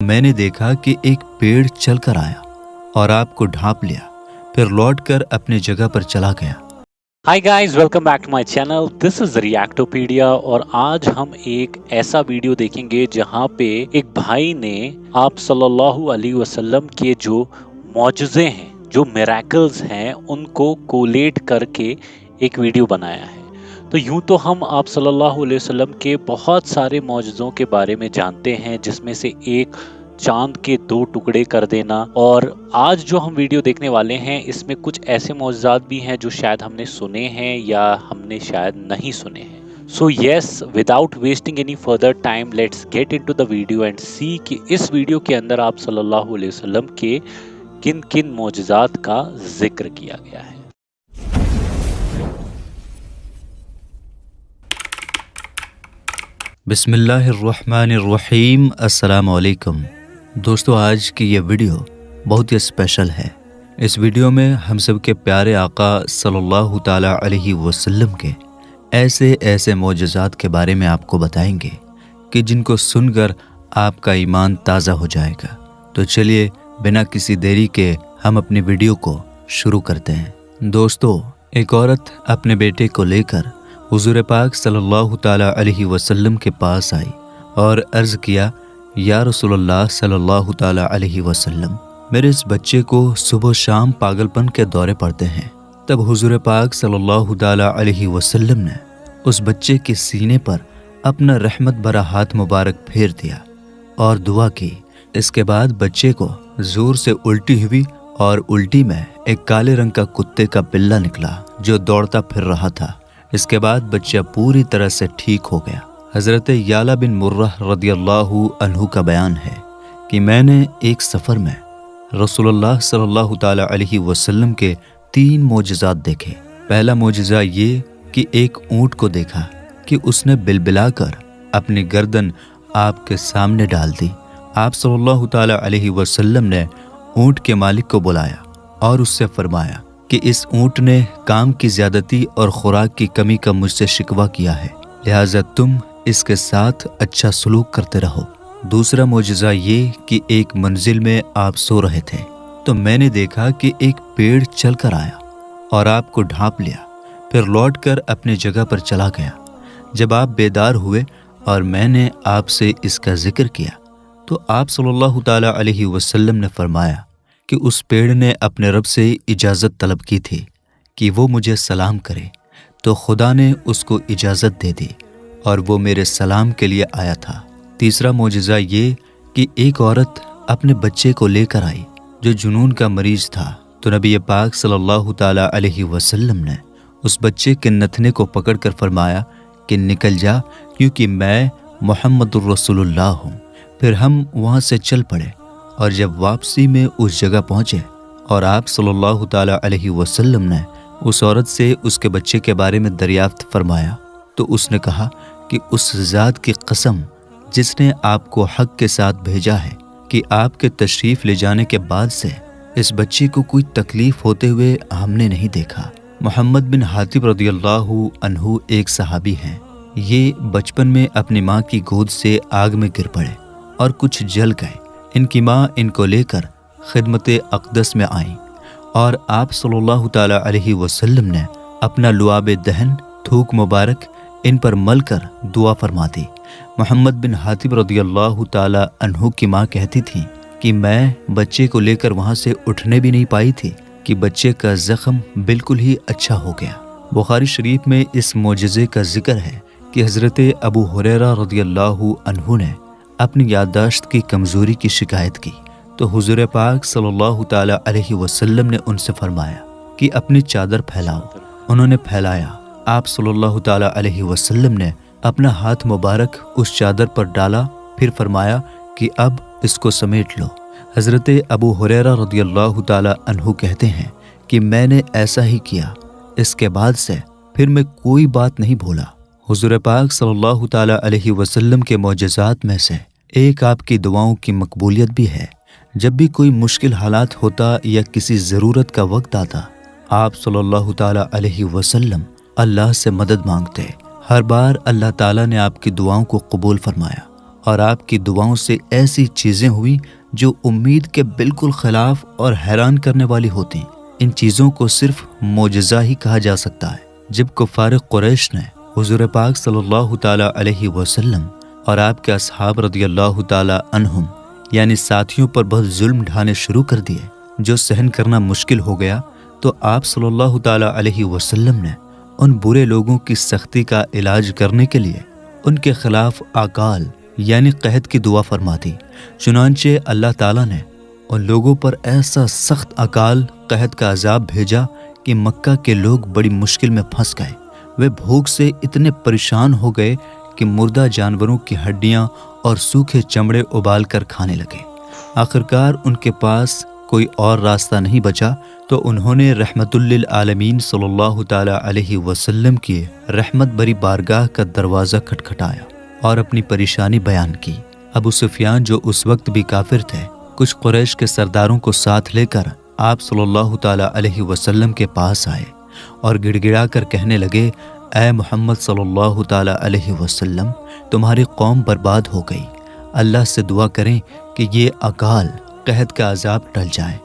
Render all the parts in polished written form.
میں نے دیکھا کہ ایک پیڑ چل کر آیا اور آپ کو ڈھانپ لیا، پھر لوٹ کر اپنی جگہ پر چلا گیا۔ Hi guys, welcome back to my channel, this is Reactopedia. اور آج ہم ایک ایسا ویڈیو دیکھیں گے جہاں پہ ایک بھائی نے آپ صلی اللہ علیہ وسلم کے جو معجزے ہیں، جو میریکلز ہیں، ان کو کولیٹ کر کے ایک ویڈیو بنایا ہے۔ تو یوں تو ہم آپ صلی اللہ علیہ وسلم کے بہت سارے معجزوں کے بارے میں جانتے ہیں، جس میں سے ایک چاند کے 2 ٹکڑے کر دینا، اور آج جو ہم ویڈیو دیکھنے والے ہیں اس میں کچھ ایسے معجزات بھی ہیں جو شاید ہم نے سنے ہیں یا ہم نے شاید نہیں سنے ہیں۔ So yes, without wasting any further time, let's get into the video and see کہ اس ویڈیو کے اندر آپ صلی اللہ علیہ وسلم کے کن کن معجزات کا ذکر کیا گیا ہے۔ بسم اللہ الرحمن الرحیم۔ السلام علیکم دوستو، آج کی یہ ویڈیو بہت ہی اسپیشل ہے۔ اس ویڈیو میں ہم سب کے پیارے آقا صلی اللہ تعالیٰ علیہ وسلم کے ایسے معجزات کے بارے میں آپ کو بتائیں گے کہ جن کو سن کر آپ کا ایمان تازہ ہو جائے گا۔ تو چلیے بنا کسی دیری کے ہم اپنی ویڈیو کو شروع کرتے ہیں۔ دوستو، ایک عورت اپنے بیٹے کو لے کر حضور پاک صلی اللہ تعالیٰ علیہ وسلم کے پاس آئی اور عرض کیا، یا رسول اللہ صلی اللہ تعالیٰ علیہ وسلم، میرے اس بچے کو صبح و شام پاگل پن کے دورے پڑتے ہیں۔ تب حضور پاک صلی اللہ تعالیٰ علیہ وسلم نے اس بچے کے سینے پر اپنا رحمت بھرا ہاتھ مبارک پھیر دیا اور دعا کی۔ اس کے بعد بچے کو زور سے الٹی ہوئی اور الٹی میں ایک کالے رنگ کا کتے کا پلہ نکلا جو دوڑتا پھر رہا تھا۔ اس کے بعد بچہ پوری طرح سے ٹھیک ہو گیا۔ حضرت یعلا بن مرہ رضی اللہ عنہ کا بیان ہے کہ میں نے ایک سفر میں رسول اللہ صلی اللہ تعالیٰ علیہ وسلم کے 3 معجزات دیکھے۔ پہلا معجزہ یہ کہ ایک اونٹ کو دیکھا کہ اس نے بلبلا کر اپنی گردن آپ کے سامنے ڈال دی۔ آپ صلی اللہ تعالیٰ علیہ وسلم نے اونٹ کے مالک کو بلایا اور اس سے فرمایا کہ اس اونٹ نے کام کی زیادتی اور خوراک کی کمی کا مجھ سے شکوہ کیا ہے، لہٰذا تم اس کے ساتھ اچھا سلوک کرتے رہو۔ دوسرا معجزہ یہ کہ ایک منزل میں آپ سو رہے تھے تو میں نے دیکھا کہ ایک پیڑ چل کر آیا اور آپ کو ڈھانپ لیا، پھر لوٹ کر اپنی جگہ پر چلا گیا۔ جب آپ بیدار ہوئے اور میں نے آپ سے اس کا ذکر کیا تو آپ صلی اللہ تعالیٰ علیہ وسلم نے فرمایا کہ اس پیڑ نے اپنے رب سے اجازت طلب کی تھی کہ وہ مجھے سلام کرے، تو خدا نے اس کو اجازت دے دی اور وہ میرے سلام کے لیے آیا تھا۔ تیسرا معجزہ یہ کہ ایک عورت اپنے بچے کو لے کر آئی جو جنون کا مریض تھا، تو نبی پاک صلی اللہ تعالیٰ علیہ وسلم نے اس بچے کے نتھنے کو پکڑ کر فرمایا کہ نکل جا، کیونکہ میں محمد الرسول اللہ ہوں۔ پھر ہم وہاں سے چل پڑے اور جب واپسی میں اس جگہ پہنچے اور آپ صلی اللہ تعالیٰ علیہ وسلم نے اس عورت سے اس کے بچے کے بارے میں دریافت فرمایا تو اس نے کہا کہ اس ذات کی قسم جس نے آپ کو حق کے ساتھ بھیجا ہے کہ آپ کے تشریف لے جانے کے بعد سے اس بچے کو کوئی تکلیف ہوتے ہوئے ہم نے نہیں دیکھا۔ محمد بن حاتب رضی اللہ عنہ ایک صحابی ہیں۔ یہ بچپن میں اپنی ماں کی گود سے آگ میں گر پڑے اور کچھ جل گئے۔ ان کی ماں ان کو لے کر خدمت اقدس میں آئیں اور آپ صلی اللہ تعالیٰ علیہ وسلم نے اپنا لعاب دہن تھوک مبارک ان پر مل کر دعا فرما دی۔ محمد بن حاتب رضی اللہ تعالیٰ عنہ کی ماں کہتی تھی کہ میں بچے کو لے کر وہاں سے اٹھنے بھی نہیں پائی تھی کہ بچے کا زخم بالکل ہی اچھا ہو گیا۔ بخاری شریف میں اس معجزے کا ذکر ہے کہ حضرت ابو ہریرہ رضی اللہ عنہ نے اپنی یادداشت کی کمزوری کی شکایت کی تو حضور پاک صلی اللہ تعالیٰ علیہ وسلم نے ان سے فرمایا کہ اپنی چادر پھیلاؤ۔ انہوں نے پھیلایا۔ آپ صلی اللہ تعالیٰ علیہ وسلم نے اپنا ہاتھ مبارک اس چادر پر ڈالا، پھر فرمایا کہ اب اس کو سمیٹ لو۔ حضرت ابو ہریرہ رضی اللہ تعالیٰ عنہ کہتے ہیں کہ میں نے ایسا ہی کیا، اس کے بعد سے پھر میں کوئی بات نہیں بھولا۔ حضور پاک صلی اللہ تعالیٰ علیہ وسلم کے معجزات میں سے ایک آپ کی دعاؤں کی مقبولیت بھی ہے۔ جب بھی کوئی مشکل حالات ہوتا یا کسی ضرورت کا وقت آتا، آپ صلی اللہ تعالیٰ علیہ وسلم اللہ سے مدد مانگتے۔ ہر بار اللہ تعالیٰ نے آپ کی دعاؤں کو قبول فرمایا اور آپ کی دعاؤں سے ایسی چیزیں ہوئیں جو امید کے بالکل خلاف اور حیران کرنے والی ہوتی. ان چیزوں کو صرف معجزہ ہی کہا جا سکتا ہے. جب کفار قریش نے حضور پاک صلی اللہ تعالیٰ علیہ وسلم اور آپ کے اصحاب رضی اللہ تعالیٰ عنہم یعنی ساتھیوں پر بہت ظلم ڈھانے شروع کر دیے جو سہن کرنا مشکل ہو گیا، تو آپ صلی اللہ تعالیٰ علیہ وسلم نے ان برے لوگوں کی سختی کا علاج کرنے کے لیے ان کے خلاف اکال یعنی قحط کی دعا فرما دی. چنانچہ اللہ تعالیٰ نے ان لوگوں پر ایسا سخت اکال قحط کا عذاب بھیجا کہ مکہ کے لوگ بڑی مشکل میں پھنس گئے. وہ بھوک سے اتنے پریشان ہو گئے کہ مردہ جانوروں کی ہڈیاں اور سوکھے چمڑے ابال کر کھانے لگے. آخرکار ان کے پاس کوئی اور راستہ نہیں بچا تو انہوں نے رحمت للعالمین صلی اللہ تعالیٰ علیہ وسلم کی رحمت بری بارگاہ کا دروازہ کھٹکھٹایا اور اپنی پریشانی بیان کی. ابو سفیان جو اس وقت بھی کافر تھے کچھ قریش کے سرداروں کو ساتھ لے کر آپ صلی اللہ تعالیٰ علیہ وسلم کے پاس آئے اور گڑ گڑا کر کہنے لگے، اے محمد صلی اللہ تعالیٰ علیہ وسلم، تمہاری قوم برباد ہو گئی. اللہ سے دعا کریں کہ یہ اکال قحط کا عذاب ٹل جائے.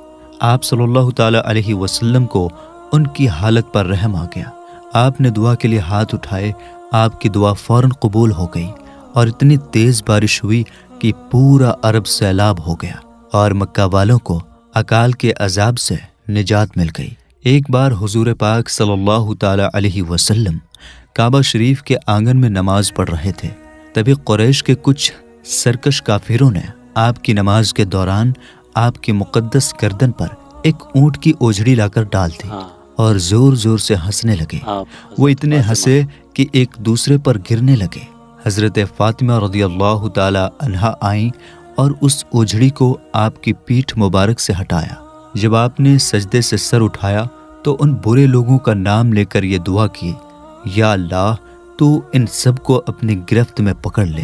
آپ صلی اللہ تعالیٰ علیہ وسلم کو ان کی حالت پر رحم آ گیا. آپ نے دعا کے لیے ہاتھ اٹھائے. آپ کی دعا فوراً قبول ہو گئی اور اتنی تیز بارش ہوئی کہ پورا عرب سیلاب ہو گیا اور مکہ والوں کو اکال کے عذاب سے نجات مل گئی. ایک بار حضور پاک صلی اللہ تعالیٰ علیہ وسلم کعبہ شریف کے آنگن میں نماز پڑھ رہے تھے. تبھی قریش کے کچھ سرکش کافروں نے آپ کی نماز کے دوران آپ کی مقدس گردن پر ایک اونٹ کی اوجھڑی لا کر ڈال دی اور زور زور سے ہنسنے لگے. وہ اتنے ہنسے کہ ایک دوسرے پر گرنے لگے. حضرت فاطمہ رضی اللہ تعالی عنہا آئیں اور اس اوجھڑی کو آپ کی پیٹھ مبارک سے ہٹایا. جب آپ نے سجدے سے سر اٹھایا تو ان برے لوگوں کا نام لے کر یہ دعا کی، یا اللہ تو ان سب کو اپنی گرفت میں پکڑ لے.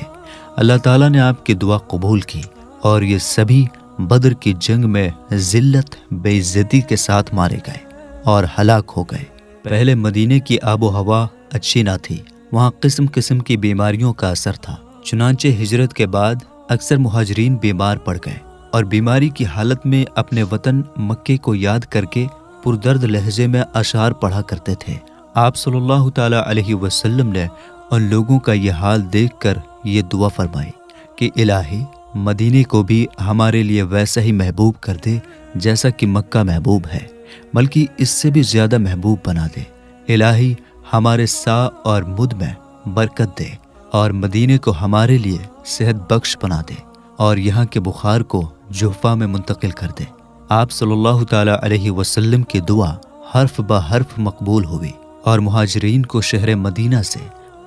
اللہ تعالیٰ نے آپ کی دعا قبول کی اور یہ سبھی بدر کی جنگ میں ذلت بے عزتی کے ساتھ مارے گئے اور ہلاک ہو گئے. پہلے مدینے کی آب و ہوا اچھی نہ تھی، وہاں قسم قسم کی بیماریوں کا اثر تھا. چنانچہ ہجرت کے بعد اکثر مہاجرین بیمار پڑ گئے اور بیماری کی حالت میں اپنے وطن مکے کو یاد کر کے پردرد لہجے میں اشعار پڑھا کرتے تھے. آپ صلی اللہ تعالیٰ علیہ وسلم نے ان لوگوں کا یہ حال دیکھ کر یہ دعا فرمائی کہ الہی مدینے کو بھی ہمارے لیے ویسا ہی محبوب کر دے جیسا کہ مکہ محبوب ہے، بلکہ اس سے بھی زیادہ محبوب بنا دے. الہی ہمارے سا اور مد میں برکت دے اور مدینے کو ہمارے لیے صحت بخش بنا دے اور یہاں کے بخار کو جحفہ میں منتقل کر دے. آپ صلی اللہ تعالیٰ علیہ وسلم کی دعا حرف بہ حرف مقبول ہوئی اور مہاجرین کو شہر مدینہ سے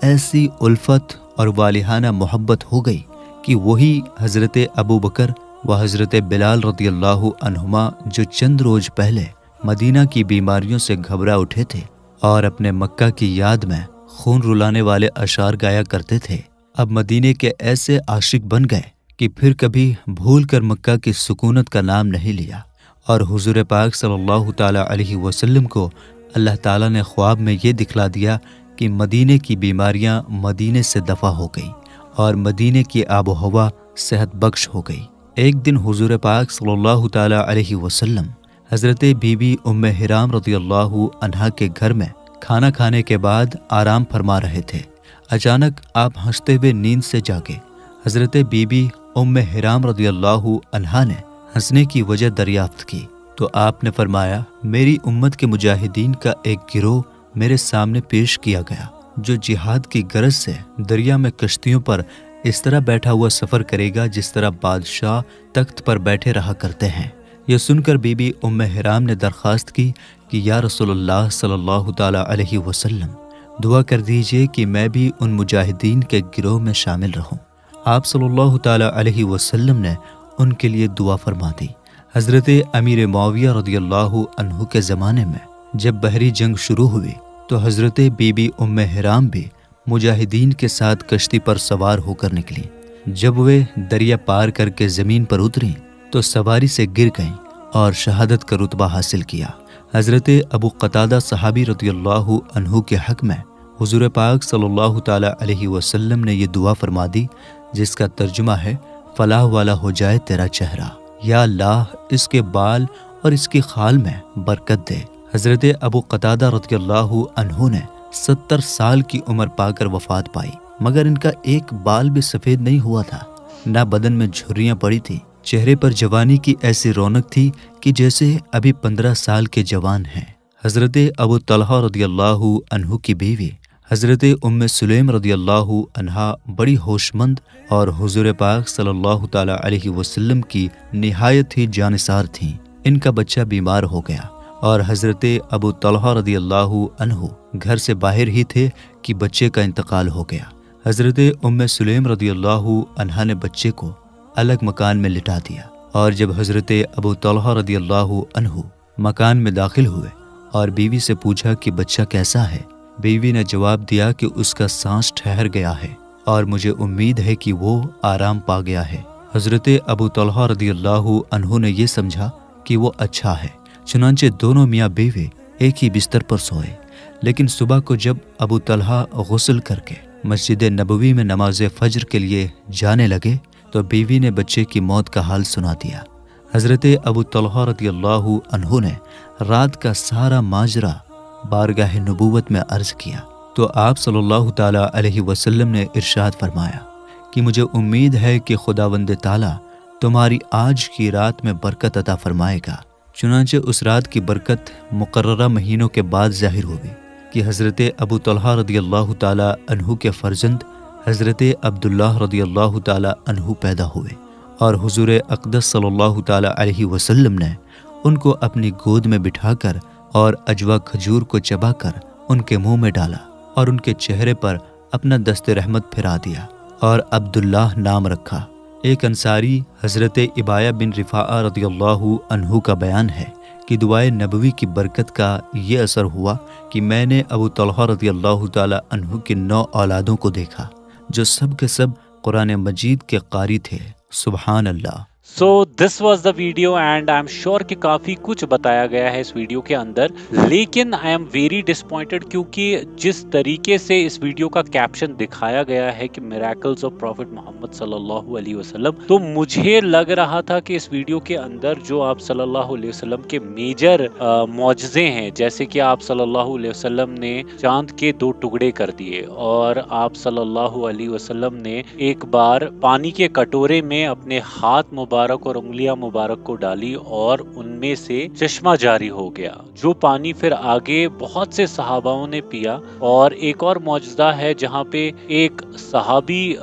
ایسی الفت اور والہانہ محبت ہو گئی کہ وہی حضرت ابو بکر و حضرت بلال رضی اللہ عنہما جو چند روز پہلے مدینہ کی بیماریوں سے گھبرا اٹھے تھے اور اپنے مکہ کی یاد میں خون رلانے والے اشعار گایا کرتے تھے، اب مدینے کے ایسے عاشق بن گئے کہ پھر کبھی بھول کر مکہ کی سکونت کا نام نہیں لیا. اور حضور پاک صلی اللہ تعالیٰ علیہ وسلم کو اللہ تعالیٰ نے خواب میں یہ دکھلا دیا کہ مدینے کی بیماریاں مدینے سے دفع ہو گئیں اور مدینے کی آب و ہوا صحت بخش ہو گئی. ایک دن حضور پاک صلی اللہ تعالیٰ علیہ وسلم حضرت بی بی ام حرام رضی اللہ عنہا کے گھر میں کھانا کھانے کے بعد آرام فرما رہے تھے. اچانک آپ ہنستے ہوئے نیند سے جاگے. حضرت بی بی ام حرام رضی اللہ عنہا نے ہنسنے کی وجہ دریافت کی تو آپ نے فرمایا، میری امت کے مجاہدین کا ایک گروہ میرے سامنے پیش کیا گیا جو جہاد کی غرض سے دریا میں کشتیوں پر اس طرح بیٹھا ہوا سفر کرے گا جس طرح بادشاہ تخت پر بیٹھے رہا کرتے ہیں. یہ سن کر بی بی ام حرام نے درخواست کی کہ یا رسول اللہ صلی اللہ تعالیٰ علیہ وسلم دعا کر دیجئے کہ میں بھی ان مجاہدین کے گروہ میں شامل رہوں. آپ صلی اللہ تعالیٰ علیہ وسلم نے ان کے لیے دعا فرما دی. حضرت امیر معاویہ رضی اللہ عنہ کے زمانے میں جب بحری جنگ شروع ہوئی تو حضرت بی بی ام حرام بھی مجاہدین کے ساتھ کشتی پر سوار ہو کر نکلی. جب وہ دریا پار کر کے زمین پر اتریں تو سواری سے گر گئیں اور شہادت کا رتبہ حاصل کیا. حضرت ابو قتادہ صحابی رضی اللہ عنہ کے حق میں حضور پاک صلی اللہ تعالیٰ علیہ وسلم نے یہ دعا فرما دی جس کا ترجمہ ہے فلاح والا ہو جائے تیرا چہرہ، یا اللہ اس کے بال اور اس کی خال میں برکت دے۔ حضرت ابو قتادہ رضی اللہ عنہ نے 70 سال کی عمر پا کر وفات پائی، مگر ان کا ایک بال بھی سفید نہیں ہوا تھا، نہ بدن میں جھریاں پڑی تھی، چہرے پر جوانی کی ایسی رونق تھی کہ جیسے ابھی 15 سال کے جوان ہیں۔ حضرت ابو طلحہ رضی اللہ عنہ کی بیوی حضرت ام سلیم رضی اللہ عنہا بڑی ہوش مند اور حضور پاک صلی اللہ تعالی علیہ وسلم کی نہایت ہی جانثار تھیں۔ ان کا بچہ بیمار ہو گیا اور حضرت ابو طلحہ رضی اللہ عنہ گھر سے باہر ہی تھے کہ بچے کا انتقال ہو گیا۔ حضرت ام سلیم رضی اللہ عنہا نے بچے کو الگ مکان میں لٹا دیا، اور جب حضرت ابو طلحہ رضی اللہ عنہ مکان میں داخل ہوئے اور بیوی سے پوچھا کہ بچہ کیسا ہے، بیوی نے جواب دیا کہ اس کا سانس ٹھہر گیا ہے اور مجھے امید ہے کہ وہ آرام پا گیا ہے۔ حضرت ابو طلحہ رضی اللہ عنہ نے یہ سمجھا کہ وہ اچھا ہے، چنانچہ دونوں میاں بیوی ایک ہی بستر پر سوئے۔ لیکن صبح کو جب ابو طلحہ غسل کر کے مسجد نبوی میں نماز فجر کے لیے جانے لگے تو بیوی نے بچے کی موت کا حال سنا دیا۔ حضرت ابو طلحہ رضی اللہ عنہ نے رات کا سارا ماجرا بارگاہ نبوت میں عرض کیا تو آپ صلی اللہ تعالیٰ علیہ وسلم نے ارشاد فرمایا کہ مجھے امید ہے کہ خداوند تعالیٰ تمہاری آج کی رات میں برکت عطا فرمائے گا۔ چنانچہ اس رات کی برکت مقررہ مہینوں کے بعد ظاہر ہوئی کہ حضرت ابو طلحہ رضی اللہ تعالیٰ عنہ کے فرزند حضرت عبداللہ رضی اللہ تعالیٰ عنہ پیدا ہوئے، اور حضور اقدس صلی اللہ تعالیٰ علیہ وسلم نے ان کو اپنی گود میں بٹھا کر اور اجوا کھجور کو چبا کر ان کے منہ میں ڈالا اور ان کے چہرے پر اپنا دست رحمت پھرا دیا اور عبداللہ نام رکھا۔ ایک انصاری حضرت ابایہ بن رفاعہ رضی اللہ عنہ کا بیان ہے کہ دعائے نبوی کی برکت کا یہ اثر ہوا کہ میں نے ابو طلحہ رضی اللہ تعالی عنہ کے 9 اولادوں کو دیکھا جو سب کے سب قرآن مجید کے قاری تھے۔ سبحان اللہ۔ So this was the video and I am sure کہ کافی کچھ بتایا گیا ہے اس ویڈیو کے اندر، لیکن آئی ایم ویری ڈسپوائنٹڈ کیونکہ جس طریقے سے اس ویڈیو کا کیپشن دکھایا گیا ہے کہ میریکلز آف پروفٹ محمد صلی اللہ علیہ وسلم، تو مجھے لگ رہا تھا کہ اس ویڈیو کے اندر جو آپ صلی اللہ علیہ وسلم کے میجر معجزے ہیں، جیسے کہ آپ صلی اللہ علیہ وسلم نے چاند کے 2 ٹکڑے کر دیے، اور آپ صلی اللہ علیہ وسلم نے ایک بار پانی کے کٹورے میں اپنے ہاتھ مبارک اور انگلیاں مبارک کو ڈالی اور ان میں سے چشمہ جاری ہو گیا، جو پانی پھر آگے بہت سے صحاباؤں نے پیا۔ اور ایک اور معجزہ ہے جہاں پہ ایک صحابی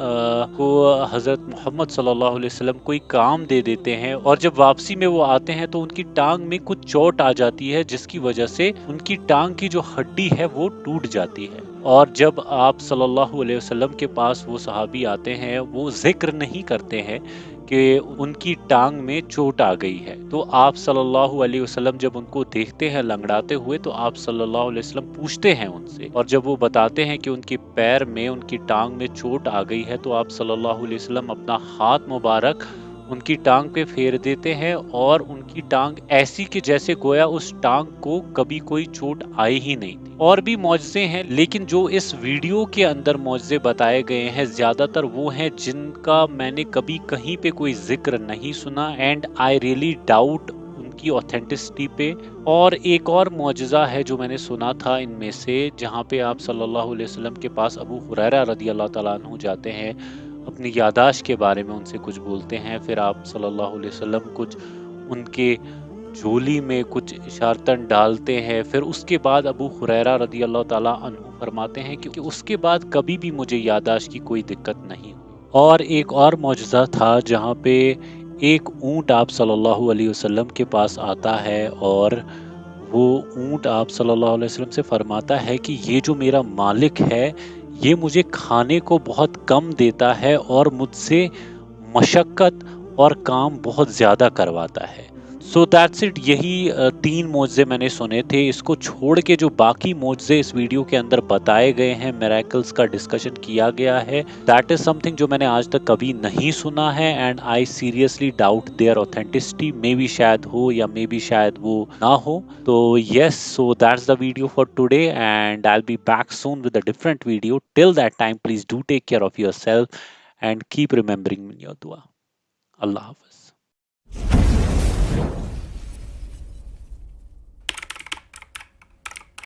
کو حضرت محمد صلی اللہ علیہ وسلم کوئی کام دے دیتے ہیں، اور جب واپسی میں وہ آتے ہیں تو ان کی ٹانگ میں کچھ چوٹ آ جاتی ہے، جس کی وجہ سے ان کی ٹانگ کی جو ہڈی ہے وہ ٹوٹ جاتی ہے۔ اور جب آپ صلی اللہ علیہ وسلم کے پاس وہ صحابی آتے ہیں، وہ ذکر نہیں کرتے ہیں کہ ان کی ٹانگ میں چوٹ آ گئی ہے، تو آپ صلی اللہ علیہ وسلم جب ان کو دیکھتے ہیں لنگڑاتے ہوئے تو آپ صلی اللہ علیہ وسلم پوچھتے ہیں ان سے، اور جب وہ بتاتے ہیں کہ ان کے پیر میں ان کی ٹانگ میں چوٹ آ گئی ہے تو آپ صلی اللہ علیہ وسلم اپنا ہاتھ مبارک ان کی ٹانگ پہ پھیر دیتے ہیں، اور ان کی ٹانگ ایسی کہ جیسے گویا اس ٹانگ کو کبھی کوئی چوٹ آئی ہی نہیں تھی۔ اور بھی معجزے ہیں، لیکن جو اس ویڈیو کے اندر معجزے بتائے گئے ہیں زیادہ تر وہ ہیں جن کا میں نے کبھی کہیں پہ کوئی ذکر نہیں سنا، and I really doubt in کی اوتھینٹسٹی پہ۔ اور ایک اور معجزہ ہے جو میں نے سنا تھا ان میں سے، جہاں پہ آپ صلی اللہ علیہ وسلم کے پاس ابو ہریرہ رضی اللہ تعالیٰ عنہ جاتے ہیں، اپنی یاداشت کے بارے میں ان سے کچھ بولتے ہیں، پھر آپ صلی اللہ علیہ وسلم کچھ ان کے جھولی میں کچھ اشارتاً ڈالتے ہیں، پھر اس کے بعد ابو ہریرہ رضی اللہ تعالیٰ عنہ فرماتے ہیں کہ اس کے بعد کبھی بھی مجھے یاداشت کی کوئی دقت نہیں ہوئی۔ اور ایک اور معجزہ تھا جہاں پہ ایک اونٹ آپ صلی اللہ علیہ وسلم کے پاس آتا ہے، اور وہ اونٹ آپ صلی اللہ علیہ وسلم سے فرماتا ہے کہ یہ جو میرا مالک ہے یہ مجھے کھانے کو بہت کم دیتا ہے اور مجھ سے مشقت اور کام بہت زیادہ کرواتا ہے۔ سو دیٹس اٹ، یہی 3 معجزے میں نے سنے تھے۔ اس کو چھوڑ کے جو باقی معجزے اس ویڈیو کے اندر بتائے گئے ہیں، میریکلز کا ڈسکشن کیا گیا ہے، دیٹ از سم تھنگ جو میں نے آج تک کبھی نہیں سنا ہے، and I seriously doubt their authenticity, maybe شاید ہو یا مے بی شاید وہ نہ ہو۔ تو yes, so that's the video for today, and I will be back soon with a different video. Till that time please do take care of yourself and keep remembering me in your dua. Allah Hafiz.